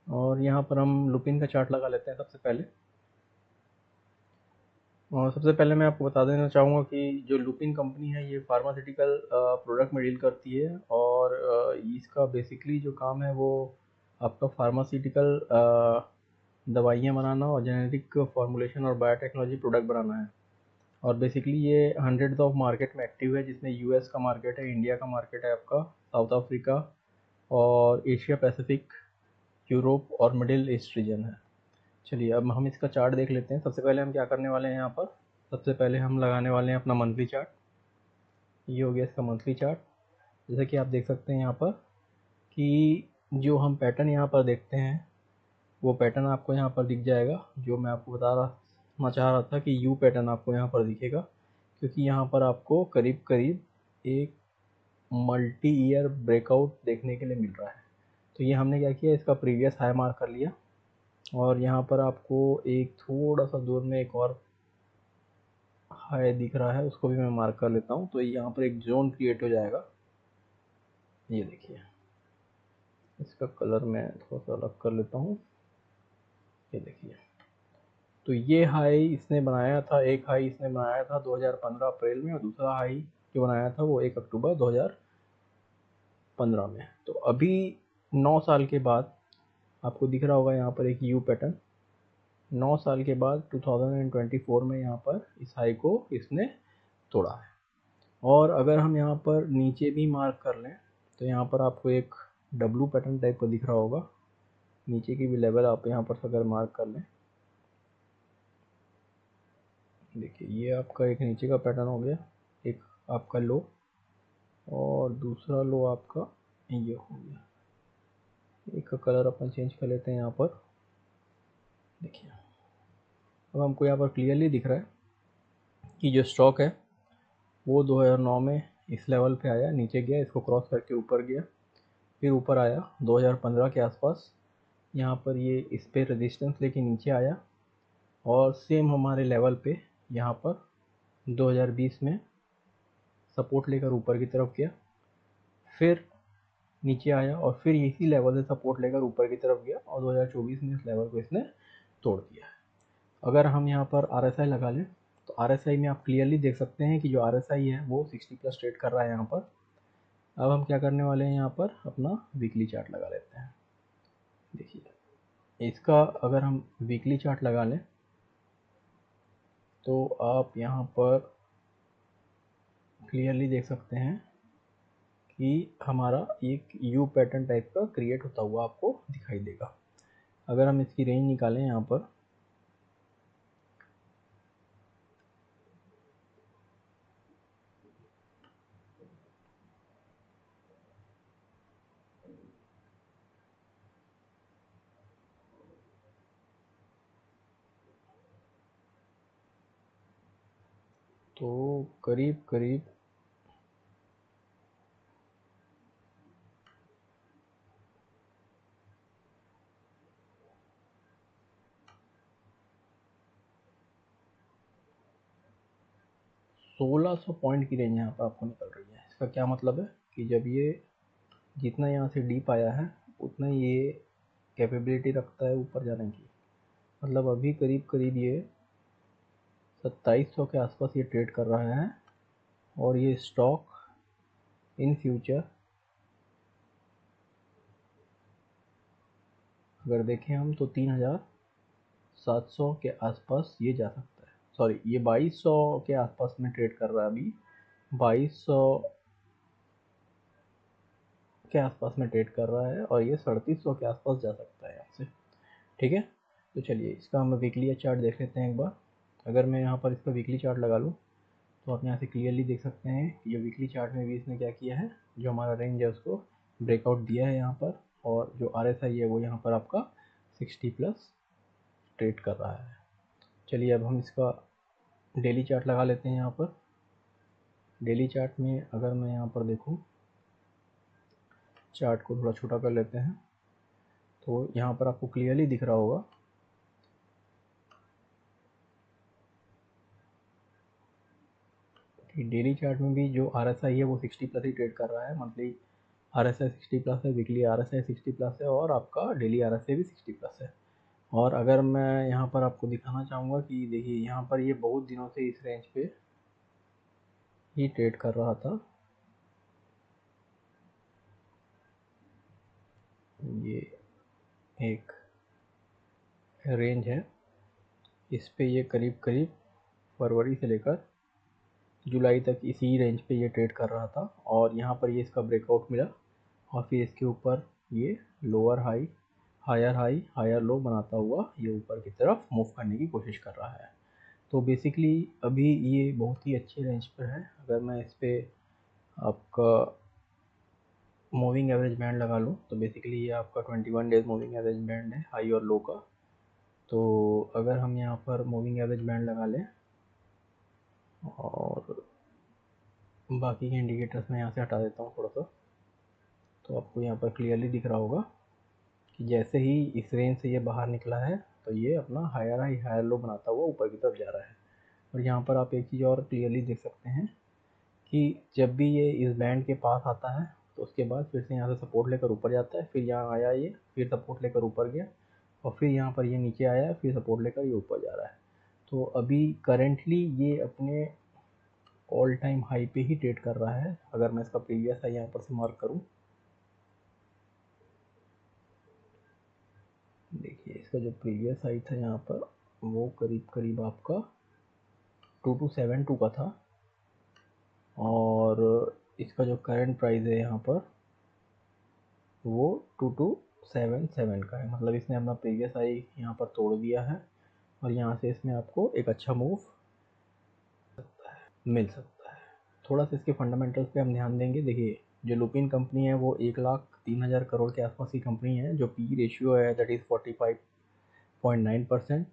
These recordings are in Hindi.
और यहाँ पर हम लुपिन का चार्ट लगा लेते हैं सबसे पहले। और सबसे पहले मैं आपको बता देना चाहूँगा कि जो लुपिन कंपनी है ये फार्मास्यूटिकल प्रोडक्ट में डील करती है, और इसका बेसिकली जो काम है वो आपका फार्मास्यूटिकल दवाइयाँ बनाना और जेनेरिक फॉर्मुलेशन और बायोटेक्नोलॉजी प्रोडक्ट बनाना है। और बेसिकली ये हंड्रेड्स ऑफ मार्केट में एक्टिव है, जिसमें यूएस का मार्केट है, इंडिया का मार्केट है आपका, साउथ अफ्रीका और एशिया पैसिफिक, यूरोप और मिडिल ईस्ट रीजन है। चलिए अब हम इसका चार्ट देख लेते हैं। सबसे पहले हम क्या करने वाले हैं यहाँ पर, सबसे पहले हम लगाने वाले हैं अपना मंथली चार्ट। ये हो गया इसका मंथली चार्ट। जैसे कि आप देख सकते हैं यहाँ पर कि जो हम पैटर्न यहाँ पर देखते हैं वो पैटर्न आपको यहाँ पर दिख जाएगा, जो मैं आपको चाह रहा था कि यू पैटर्न आपको यहाँ पर दिखेगा, क्योंकि यहाँ पर आपको करीब करीब एक मल्टी ईयर ब्रेकआउट देखने के लिए मिल रहा है। तो ये हमने क्या किया, इसका प्रीवियस हाई मार्क कर लिया, और यहाँ पर आपको एक थोड़ा सा दूर में एक और हाई दिख रहा है, उसको भी मैं मार्क कर लेता हूँ। तो यहाँ पर एक जोन क्रिएट हो जाएगा। ये देखिए, इसका कलर मैं थोड़ा सा अलग कर लेता हूँ। ये देखिए, तो ये हाई इसने बनाया था, एक हाई इसने बनाया था 2015 अप्रैल में, और दूसरा हाई जो बनाया था वो 1 अक्टूबर 2015 में। तो अभी 9 साल के बाद आपको दिख रहा होगा यहाँ पर एक यू पैटर्न। 9 साल के बाद 2024 में यहाँ पर इस हाई को इसने तोड़ा है। और अगर हम यहाँ पर नीचे भी मार्क कर लें तो यहाँ पर आपको एक डब्लू पैटर्न टाइप का दिख रहा होगा। नीचे की भी लेवल आप यहाँ पर अगर मार्क कर लें, देखिए ये आपका एक नीचे का पैटर्न हो गया, एक आपका लो, और दूसरा लो आपका ये हो गया। एक का कलर अपन चेंज कर लेते हैं यहाँ पर। देखिए अब हमको यहाँ पर क्लियरली दिख रहा है कि जो स्टॉक है वो 2009 में इस लेवल पे आया, नीचे गया, इसको क्रॉस करके ऊपर गया, फिर ऊपर आया 2015 के आसपास, यहाँ पर ये इस पे रेजिस्टेंस लेके नीचे आया, और सेम हमारे लेवल पे यहाँ पर 2020 में सपोर्ट लेकर ऊपर की तरफ गया, फिर नीचे आया, और फिर इसी लेवल से सपोर्ट लेकर ऊपर की तरफ गया, और 2024 में इस लेवल को इसने तोड़ दिया है। अगर हम यहाँ पर RSI लगा लें तो RSI में आप क्लियरली देख सकते हैं कि जो RSI है वो 60 प्लस ट्रेड कर रहा है यहाँ पर। अब हम क्या करने वाले हैं, यहाँ पर अपना वीकली चार्ट लगा लेते हैं। देखिए इसका अगर हम वीकली चार्ट लगा लें तो आप यहाँ पर क्लियरली देख सकते हैं कि हमारा एक यू पैटर्न टाइप का क्रिएट होता हुआ आपको दिखाई देगा। अगर हम इसकी रेंज निकालें यहाँ पर, तो करीब करीब 1600 पॉइंट की रेंज यहाँ पर आपको निकल रही है। इसका क्या मतलब है कि जब ये जितना यहाँ से डीप आया है उतना ये कैपेबिलिटी रखता है ऊपर जाने की। मतलब अभी करीब करीब ये 2700 के आसपास ये ट्रेड कर रहा है, और ये स्टॉक इन फ्यूचर अगर देखें हम तो 3700 के आसपास ये जा सकता है। सॉरी, ये 2200 के आसपास में ट्रेड कर रहा है अभी, 2200 के आसपास में ट्रेड कर रहा है, और ये 3700 के आसपास जा सकता है यहाँ से। ठीक है, तो चलिए इसका हम वीकली चार्ट देख लेते हैं एक बार। अगर मैं यहाँ पर इसका वीकली चार्ट लगा लूँ तो आप यहाँ से क्लियरली देख सकते हैं कि जो वीकली चार्ट में भी इसने क्या किया है, जो हमारा रेंज है उसको ब्रेकआउट दिया है यहाँ पर, और जो RSI है वो यहाँ पर आपका 60 प्लस ट्रेड कर रहा है। चलिए अब हम इसका डेली चार्ट लगा लेते हैं यहाँ पर। डेली चार्ट में अगर मैं यहाँ पर देखूँ, चार्ट को थोड़ा छोटा कर लेते हैं, तो यहाँ पर आपको क्लियरली दिख रहा होगा कि डेली चार्ट में भी जो RSI है वो 60 प्लस ही ट्रेड कर रहा है। मंथली RSI 60+ है, वीकली RSI 60+ है, और आपका डेली RSI भी 60+ है। और अगर मैं यहाँ पर आपको दिखाना चाहूँगा कि देखिए यहाँ पर ये बहुत दिनों से इस रेंज पे ही ट्रेड कर रहा था। ये एक रेंज है, इस पे ये करीब करीब फरवरी से लेकर जुलाई तक इसी रेंज पे ये ट्रेड कर रहा था, और यहाँ पर ये इसका ब्रेकआउट मिला और फिर इसके ऊपर ये लोअर हाई, हायर लो बनाता हुआ ये ऊपर की तरफ मूव करने की कोशिश कर रहा है। तो बेसिकली अभी ये बहुत ही अच्छे रेंज पर है। अगर मैं इस पर आपका मूविंग एवरेज बैंड लगा लूँ तो बेसिकली ये आपका 21 डेज मूविंग एवरेज बैंड है हाई और लो का। तो अगर हम यहाँ पर मूविंग एवरेज बैंड लगा लें और बाकी के इंडिकेटर्स मैं यहाँ से हटा देता हूँ थोड़ा सा, तो आपको यहाँ पर क्लियरली दिख रहा होगा कि जैसे ही इस रेंज से ये बाहर निकला है तो ये अपना हायर हाई हायर लो बनाता हुआ ऊपर की तरफ जा रहा है। और यहाँ पर आप एक चीज़ और क्लियरली देख सकते हैं कि जब भी ये इस बैंड के पास आता है तो उसके बाद फिर से यहाँ से सपोर्ट लेकर ऊपर जाता है, फिर यहाँ आया ये, फिर सपोर्ट लेकर ऊपर गया, और फिर यहाँ पर ये नीचे आया, फिर सपोर्ट लेकर ये ऊपर जा रहा है। तो अभी करेंटली ये अपने ऑल टाइम हाई पे ही ट्रेड कर रहा है। अगर मैं इसका प्रीवियस हाई यहाँ पर से मार्क करूँ, देखिए इसका जो प्रीवियस हाई था यहाँ पर वो करीब करीब आपका 2272 का था, और इसका जो करंट प्राइस है यहाँ पर वो 2277 का है। मतलब इसने अपना प्रीवियस हाई यहाँ पर तोड़ दिया है, और यहाँ से इसमें आपको एक अच्छा मूव मिल सकता है। थोड़ा सा इसके फंडामेंटल्स पे हम ध्यान देंगे। देखिए जो लुपिन कंपनी है वो 1,03,000 करोड़ के आसपास की कंपनी है, जो पी रेशियो है दैट इज़ 45.9%,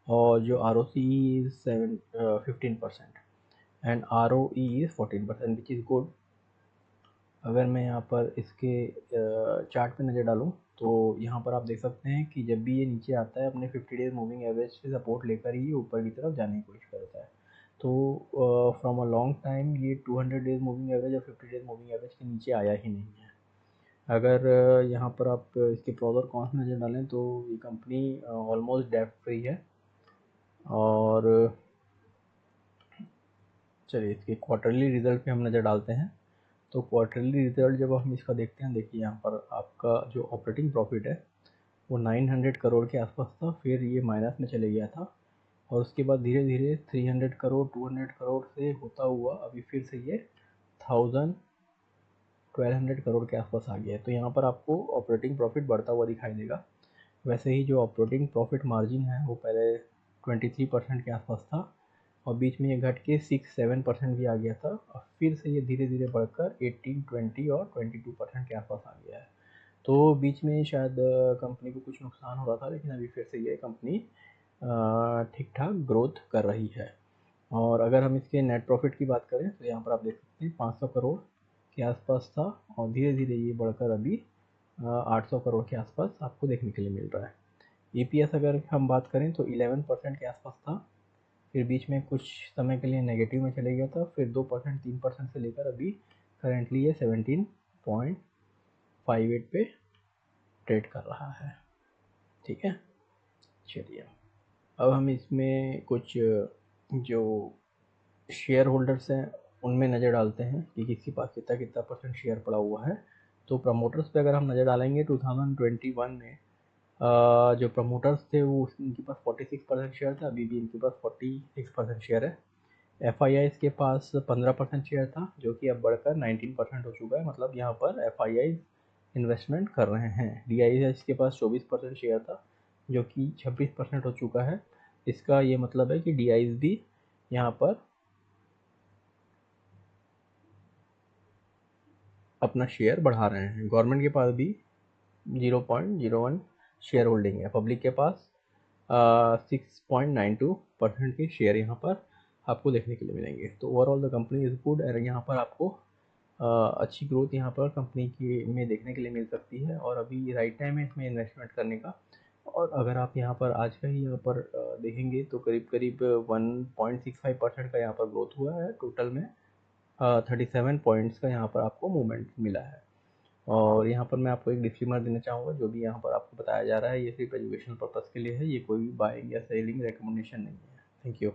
और जो R O C is 15% and R O E is 14%, which is good. अगर मैं यहाँ पर इसके चार्ट पे नज़र डालूँ तो यहाँ पर आप देख सकते हैं कि जब भी ये नीचे आता है अपने 50 डेज मूविंग एवरेज से सपोर्ट लेकर ही ऊपर की तरफ जाने की कोशिश करता है। तो फ्रॉम अ लॉन्ग टाइम ये 200 डेज मूविंग एवरेज और 50 डेज मूविंग एवरेज के नीचे आया ही नहीं है। अगर यहाँ पर आप इसके प्रोज और कॉन्स नज़र डालें तो ये कंपनी ऑलमोस्ट डेब्ट फ्री है। और चलिए इसके क्वार्टरली रिजल्ट पे हम नज़र डालते हैं। तो क्वार्टरली रिजल्ट जब हम इसका देखते हैं, देखिए यहाँ पर आपका जो ऑपरेटिंग प्रॉफिट है वो 900 करोड़ के आसपास था, फिर ये माइनस में चले गया था, और उसके बाद धीरे धीरे 300 करोड़ 200 करोड़ से होता हुआ अभी फिर से ये 1200 करोड़ के आसपास आ गया है। तो यहाँ पर आपको ऑपरेटिंग प्रॉफिट बढ़ता हुआ दिखाई देगा। वैसे ही जो ऑपरेटिंग प्रॉफिट मार्जिन है वो पहले 23% के आसपास था, और बीच में ये घट के 6-7% भी आ गया था, और फिर से ये धीरे धीरे बढ़कर 18, 20 और 22% के आसपास आ गया है। तो बीच में शायद कंपनी को कुछ नुकसान हो रहा था, लेकिन अभी फिर से ये कंपनी ठीक ठाक ग्रोथ कर रही है। और अगर हम इसके नेट प्रॉफिट की बात करें तो यहाँ पर आप देख सकते हैं 500 करोड़ के आसपास था, और धीरे धीरे ये बढ़कर अभी 800 करोड़ के आसपास आपको देखने के लिए मिल रहा है। EPS अगर हम बात करें तो 11% के आसपास था, फिर बीच में कुछ समय के लिए नेगेटिव में चले गया था, फिर 2% 3% से लेकर अभी करेंटली ये 17.58 पे ट्रेड कर रहा है। ठीक है, चलिए अब हम इसमें कुछ जो शेयर होल्डर्स हैं उनमें नज़र डालते हैं कि किसके पास कितना कितना परसेंट शेयर पड़ा हुआ है। तो प्रमोटर्स पे अगर हम नज़र डालेंगे 2021 में जो प्रमोटर्स थे वो इनके पास 46% शेयर था, अभी भी इनके पास 46% शेयर है। FIIs के पास 15% शेयर था, जो कि अब बढ़कर 19% हो चुका है। मतलब यहाँ पर FIIs इन्वेस्टमेंट कर रहे हैं। DIIs के पास 24% शेयर था, जो कि 26% हो चुका है। इसका ये मतलब है कि DIIs भी यहाँ पर अपना शेयर बढ़ा रहे हैं। गवर्नमेंट के पास भी 0.01 शेयर होल्डिंग है, पब्लिक के पास 6.92% के शेयर यहाँ पर आपको देखने के लिए मिलेंगे। तो overall the company is good, और यहाँ पर आपको अच्छी ग्रोथ यहाँ पर कंपनी की में देखने के लिए मिल सकती है, और अभी राइट टाइम है इसमें इन्वेस्टमेंट करने का। और अगर आप यहाँ पर आज का ही यहाँ पर देखेंगे तो करीब करीब 1.65% का यहाँ पर ग्रोथ हुआ है। टोटल में 37 पॉइंट्स का यहाँ पर आपको मूवमेंट मिला है। और यहाँ पर मैं आपको एक डिस्क्लेमर देना चाहूँगा, जो भी यहाँ पर आपको बताया जा रहा है ये सिर्फ एजुकेशनल पर्पज़ के लिए है, ये कोई भी बाइंग या सेलिंग रिकमेंडेशन नहीं है। Thank you.